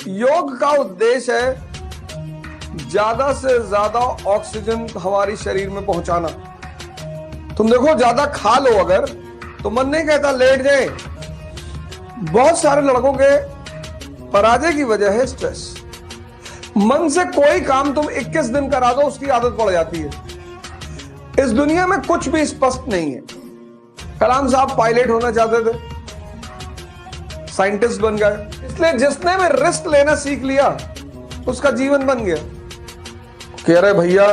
योग का उद्देश्य है ज्यादा से ज्यादा ऑक्सीजन हमारी शरीर में पहुंचाना। तुम देखो, ज्यादा खा लो अगर तो मन नहीं कहता लेट जाए। बहुत सारे लड़कों के पराजय की वजह है स्ट्रेस। मन से कोई काम तुम 21 दिन करा दो, उसकी आदत पड़ जाती है। इस दुनिया में कुछ भी स्पष्ट नहीं है। कलाम साहब पायलट होना चाहते थे, साइंटिस्ट बन गए, इसलिए जिसने भी रिस्क लेना सीख लिया उसका जीवन बन गया। कह रहे भैया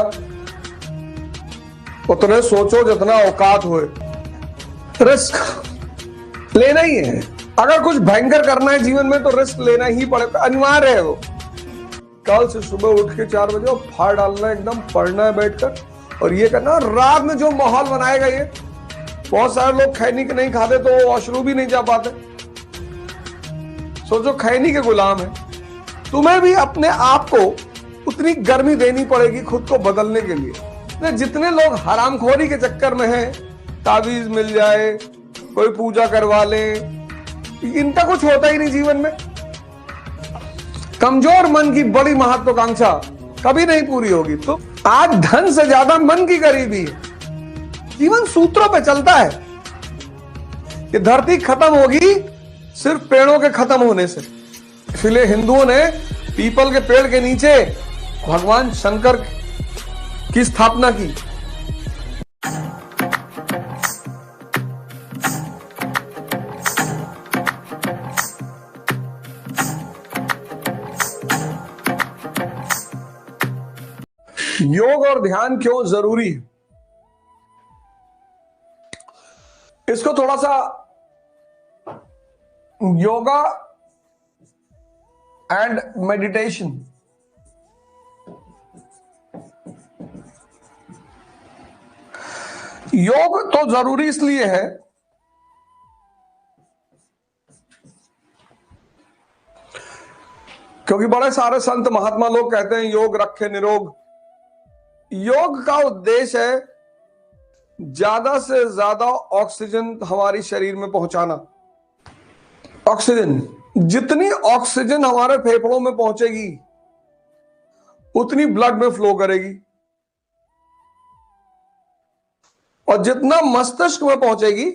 उतने सोचो जितना औकात होए, रिस्क लेना ही है। अगर कुछ भयंकर करना है जीवन में तो रिस्क लेना ही पड़ेगा, अनिवार्य है वो। कल से सुबह उठ के 4 बजे फाड़ डालना, एकदम पढ़ना है बैठकर, और ये करना। रात में जो माहौल बनाएगा ये, बहुत सारे लोग खैनी के नहीं खाते तो वॉशरूम भी नहीं जा पाते। सोचो खैनी के गुलाम है। तुम्हें भी अपने आप को उतनी गर्मी देनी पड़ेगी खुद को बदलने के लिए। जितने लोग हरामखोरी के चक्कर में हैं, तावीज मिल जाए, कोई पूजा करवा ले, इनका कुछ होता ही नहीं जीवन में। कमजोर मन की बड़ी महत्वाकांक्षा कभी नहीं पूरी होगी। तो आज धन से ज्यादा मन की गरीबी है। जीवन सूत्रों पे चलता है कि धरती खत्म होगी सिर्फ पेड़ों के खत्म होने से। इसलिए हिंदुओं ने पीपल के पेड़ के नीचे भगवान शंकर की स्थापना की। योग और ध्यान क्यों जरूरी है, इसको थोड़ा सा योगा एंड मेडिटेशन, योग तो जरूरी इसलिए है क्योंकि बड़े सारे संत महात्मा लोग कहते हैं योग रखे निरोग। योग का उद्देश्य है ज्यादा से ज्यादा ऑक्सीजन हमारी शरीर में पहुंचाना। ऑक्सीजन, जितनी ऑक्सीजन हमारे फेफड़ों में पहुंचेगी उतनी ब्लड में फ्लो करेगी, और जितना मस्तिष्क में पहुंचेगी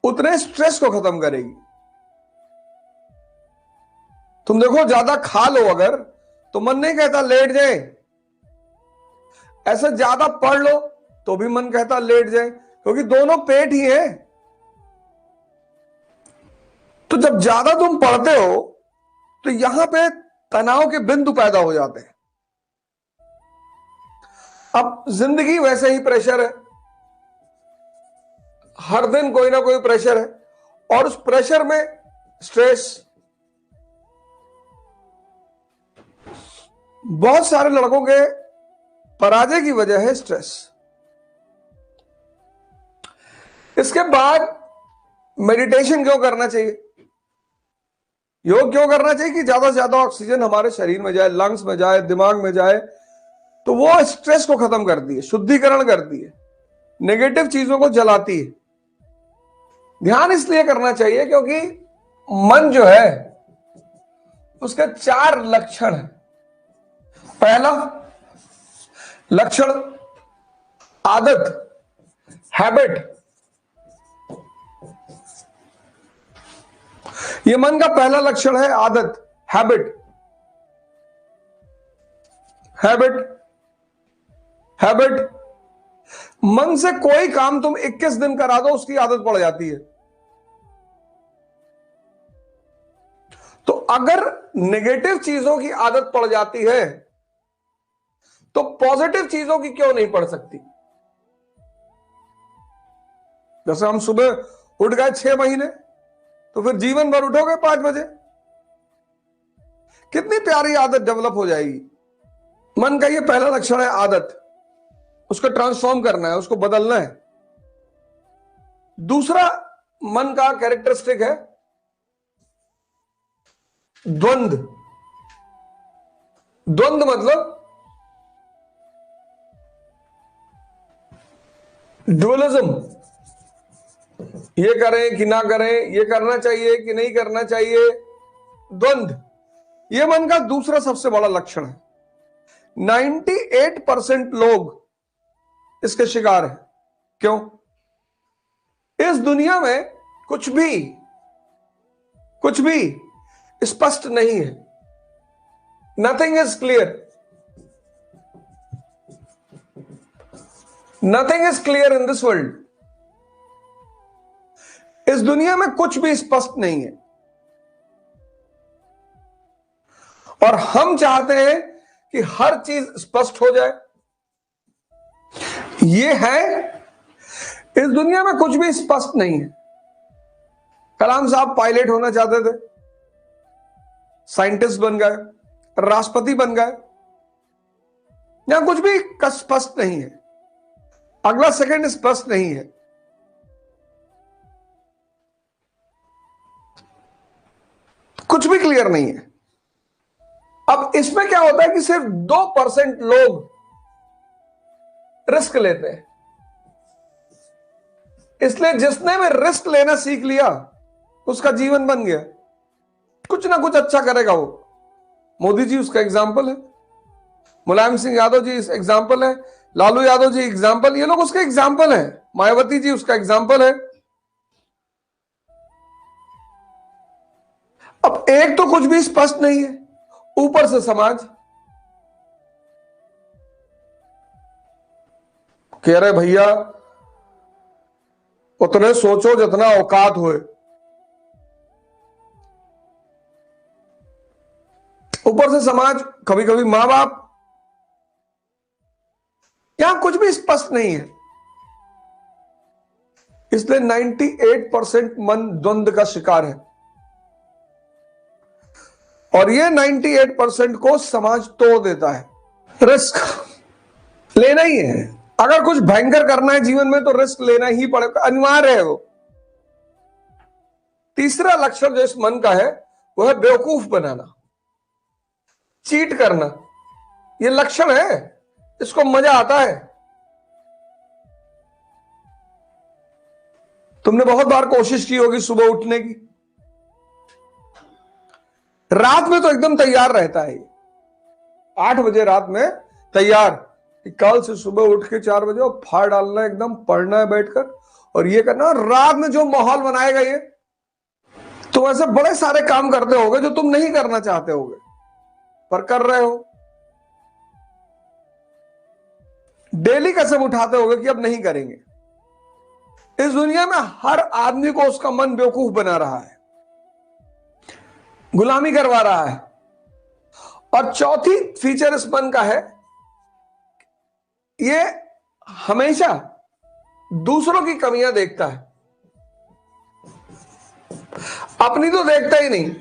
उतने स्ट्रेस को खत्म करेगी। तुम देखो, ज्यादा खा लो अगर तो मन नहीं कहता लेट जाए। ऐसा ज्यादा पढ़ लो तो भी मन कहता लेट जाए, क्योंकि दोनों पेट ही है। तो जब ज्यादा तुम पढ़ते हो तो यहां पे तनाव के बिंदु पैदा हो जाते हैं। अब जिंदगी वैसे ही प्रेशर है, हर दिन कोई ना कोई प्रेशर है, और उस प्रेशर में स्ट्रेस। बहुत सारे लड़कों के पराजय की वजह है स्ट्रेस। इसके बाद मेडिटेशन क्यों करना चाहिए, योग क्यों करना चाहिए कि ज्यादा से ज्यादा ऑक्सीजन हमारे शरीर में जाए, लंग्स में जाए, दिमाग में जाए, तो वो स्ट्रेस को खत्म करती है, शुद्धिकरण करती है, नेगेटिव चीजों को जलाती है। ध्यान इसलिए करना चाहिए क्योंकि मन जो है उसके 4 लक्षण है। पहला लक्षण आदत, हैबिट। ये मन का पहला लक्षण है, आदत, हैबिट। Habit, habit. मन से कोई काम तुम 21 दिन करा दो, उसकी आदत पड़ जाती है। तो अगर नेगेटिव चीजों की आदत पड़ जाती है तो पॉजिटिव चीजों की क्यों नहीं पड़ सकती। जैसे हम सुबह उठ गए 6 महीने, तो फिर जीवन भर उठोगे 5 बजे, कितनी प्यारी आदत डेवलप हो जाएगी। मन का ये पहला लक्षण है, आदत। उसको ट्रांसफॉर्म करना है, उसको बदलना है। दूसरा मन का कैरेक्टरिस्टिक है द्वंद्व। द्वंद्व मतलब ड्युअलिज्म। ये करें कि ना करें, ये करना चाहिए कि नहीं करना चाहिए, द्वंद्व, यह मन का दूसरा सबसे बड़ा लक्षण है। 98% लोग इसके शिकार हैं। क्यों? इस दुनिया में कुछ भी स्पष्ट नहीं है। Nothing is clear, nothing is clear in this world. इस दुनिया में कुछ भी स्पष्ट नहीं है, और हम चाहते हैं कि हर चीज स्पष्ट हो जाए। यह है, इस दुनिया में कुछ भी स्पष्ट नहीं है। कलाम साहब पायलट होना चाहते थे, साइंटिस्ट बन गए, राष्ट्रपति बन गए। यहां कुछ भी स्पष्ट नहीं है, अगला सेकंड स्पष्ट नहीं है। कुछ भी क्लियर नहीं है। अब इसमें क्या होता है कि सिर्फ 2% लोग रिस्क लेते हैं। इसलिए जिसने भी रिस्क लेना सीख लिया, उसका जीवन बन गया। कुछ ना कुछ अच्छा करेगा वो। मोदी जी उसका एग्जाम्पल है, मुलायम सिंह यादव जी एग्जाम्पल है, लालू यादव जी एग्जाम्पल, ये लोग उसके एग्जाम्पल हैं, मायावती जी उसका एग्जाम्पल है। अब एक तो कुछ भी स्पष्ट नहीं है, ऊपर से समाज कह रहे भैया उतने सोचो जितना औकात होए। ऊपर से समाज, कभी कभी मां बाप। यहां कुछ भी स्पष्ट नहीं है। इसलिए 98% मन द्वंद्व का शिकार है, और ये 98% को समाज तोड़ देता है। रिस्क लेना ही है। अगर कुछ भयंकर करना है जीवन में तो रिस्क लेना ही पड़ेगा, अनिवार्य है वो। तीसरा लक्षण जो इस मन का है वो है बेवकूफ बनाना, चीट करना। ये लक्षण है, इसको मजा आता है। तुमने बहुत बार कोशिश की होगी सुबह उठने की, रात में तो एकदम तैयार रहता है, 8 बजे रात में तैयार कि कल से सुबह उठ के 4 बजे और फाड़ डालना, एकदम पढ़ना है बैठकर और ये करना। रात में जो माहौल बनाएगा ये, तुम ऐसे बड़े सारे काम करते होगे जो तुम नहीं करना चाहते होगे पर कर रहे हो। डेली कसम उठाते होगे कि अब नहीं करेंगे। इस दुनिया में हर आदमी को उसका मन बेवकूफ बना रहा है, गुलामी करवा रहा है। और चौथी फीचर इस मन का है, ये हमेशा दूसरों की कमियां देखता है, अपनी तो देखता ही नहीं।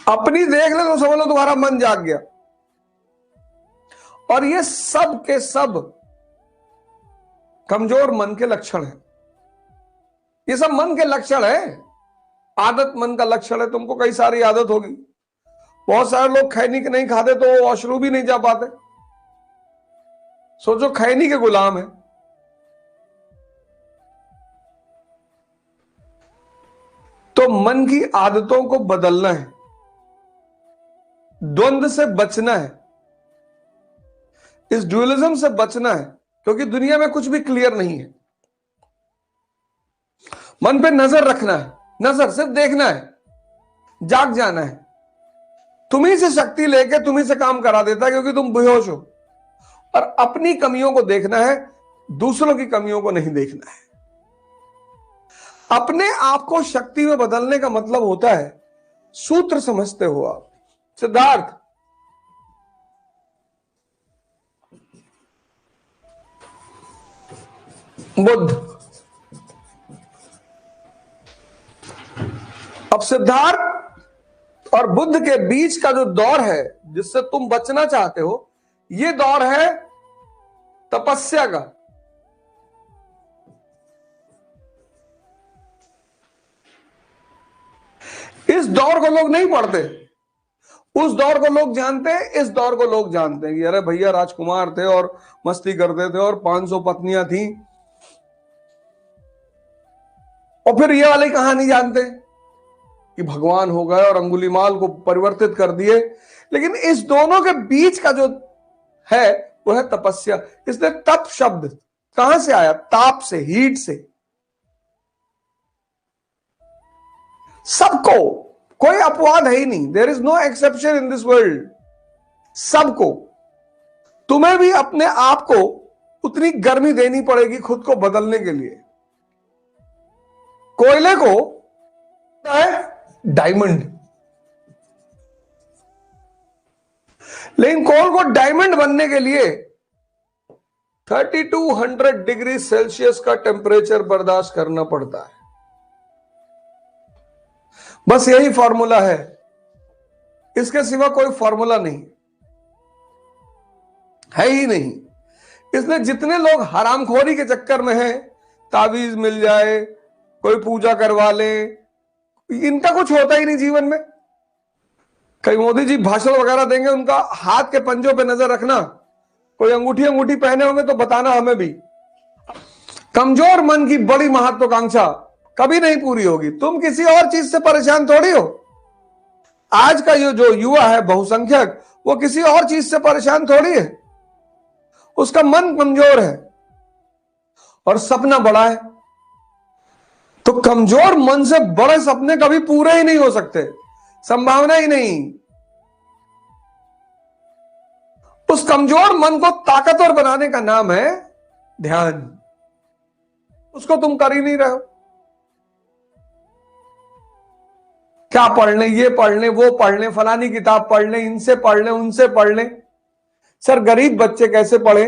अपनी देख ले तो समझ लो तुम्हारा मन जाग गया। और ये सब के सब कमजोर मन के लक्षण है। ये सब मन के लक्षण है। आदत मन का लक्षण है। तुमको कई सारी आदत होगी। बहुत सारे लोग खैनी के नहीं खाते तो वॉशरूम भी नहीं जा पाते। सोचो खैनी के गुलाम है। तो मन की आदतों को बदलना है, द्वंद्व से बचना है, इस ड्यूअलिज्म से बचना है, क्योंकि दुनिया में कुछ भी क्लियर नहीं है। मन पे नजर रखना है, नजर सिर्फ देखना है, जाग जाना है। तुम्ही से शक्ति लेके तुम्ही से काम करा देता है क्योंकि तुम बेहोश हो। और अपनी कमियों को देखना है, दूसरों की कमियों को नहीं देखना है। अपने आप को शक्ति में बदलने का मतलब होता है, सूत्र समझते हो आप। सिद्धार्थ, बुद्ध। अब सिद्धार्थ और बुद्ध के बीच का जो दौर है जिससे तुम बचना चाहते हो, यह दौर है तपस्या का। इस दौर को लोग नहीं पढ़ते, उस दौर को लोग जानते हैं, इस दौर को लोग जानते हैं कि अरे भैया राजकुमार थे और मस्ती करते थे और 500 पत्नियां थीं। और फिर ये वाली कहानी जानते कि भगवान हो गए और अंगुलीमाल को परिवर्तित कर दिए। लेकिन इस दोनों के बीच का जो है वो है तपस्या। इसलिए तप शब्द कहां से आया? ताप से, हीट से। सबको, कोई अपवाद है ही नहीं। There is no exception in this world. सबको, तुम्हें भी अपने आप को उतनी गर्मी देनी पड़ेगी खुद को बदलने के लिए। कोयले को है डायमंड, लेकिन कोल को डायमंड बनने के लिए 3200 डिग्री सेल्सियस का टेम्परेचर बर्दाश्त करना पड़ता है। बस यही फॉर्मूला है, इसके सिवा कोई फॉर्मूला नहीं है ही नहीं। इसलिए जितने लोग हरामखोरी के चक्कर में हैं, तावीज मिल जाए, कोई पूजा करवा ले, इनका कुछ होता ही नहीं जीवन में। कई मोदी जी भाषण वगैरह देंगे, उनका हाथ के पंजों पे नजर रखना, कोई अंगूठी पहने होंगे तो बताना हमें भी। कमजोर मन की बड़ी महत्वाकांक्षा कभी नहीं पूरी होगी। तुम किसी और चीज से परेशान थोड़ी हो। आज का ये जो युवा है बहुसंख्यक, वो किसी और चीज से परेशान थोड़ी है, उसका मन कमजोर है और सपना बड़ा है। तो कमजोर मन से बड़े सपने कभी पूरे ही नहीं हो सकते, संभावना ही नहीं। उस कमजोर मन को ताकतवर बनाने का नाम है ध्यान। उसको तुम कर ही नहीं रहे हो। क्या पढ़ लें, ये पढ़ लें, वो पढ़ लें, फलानी किताब पढ़ लें, इनसे पढ़ लें, उनसे पढ़ लें। सर गरीब बच्चे कैसे पढ़े?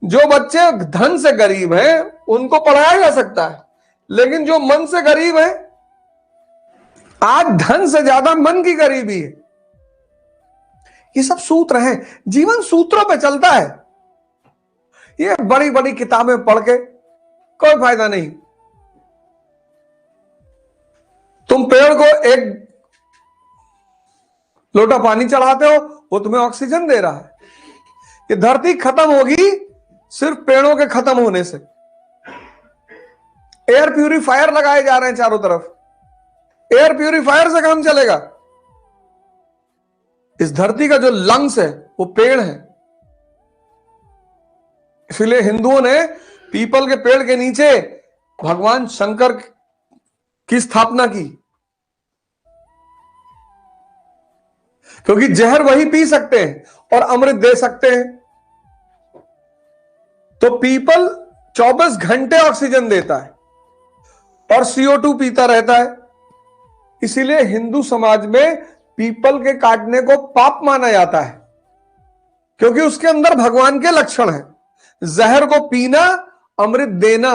जो बच्चे धन से गरीब हैं उनको पढ़ाया जा सकता है, लेकिन जो मन से गरीब है, आज धन से ज्यादा मन की गरीबी है। ये सब सूत्र हैं, जीवन सूत्रों पे चलता है। ये बड़ी बड़ी किताबें पढ़ के कोई फायदा नहीं। तुम पेड़ को एक लोटा पानी चढ़ाते हो, वो तुम्हें ऑक्सीजन दे रहा है। ये धरती खत्म होगी सिर्फ पेड़ों के खत्म होने से। एयर प्यूरिफायर लगाए जा रहे हैं चारों तरफ, एयर प्यूरिफायर से काम चलेगा। इस धरती का जो लंग्स है वो पेड़ है। इसलिए हिंदुओं ने पीपल के पेड़ के नीचे भगवान शंकर की स्थापना की, क्योंकि जहर वही पी सकते हैं और अमृत दे सकते हैं। तो पीपल 24 घंटे ऑक्सीजन देता है और CO2 पीता रहता है। इसीलिए हिंदू समाज में पीपल के काटने को पाप माना जाता है, क्योंकि उसके अंदर भगवान के लक्षण हैं। जहर को पीना, अमृत देना,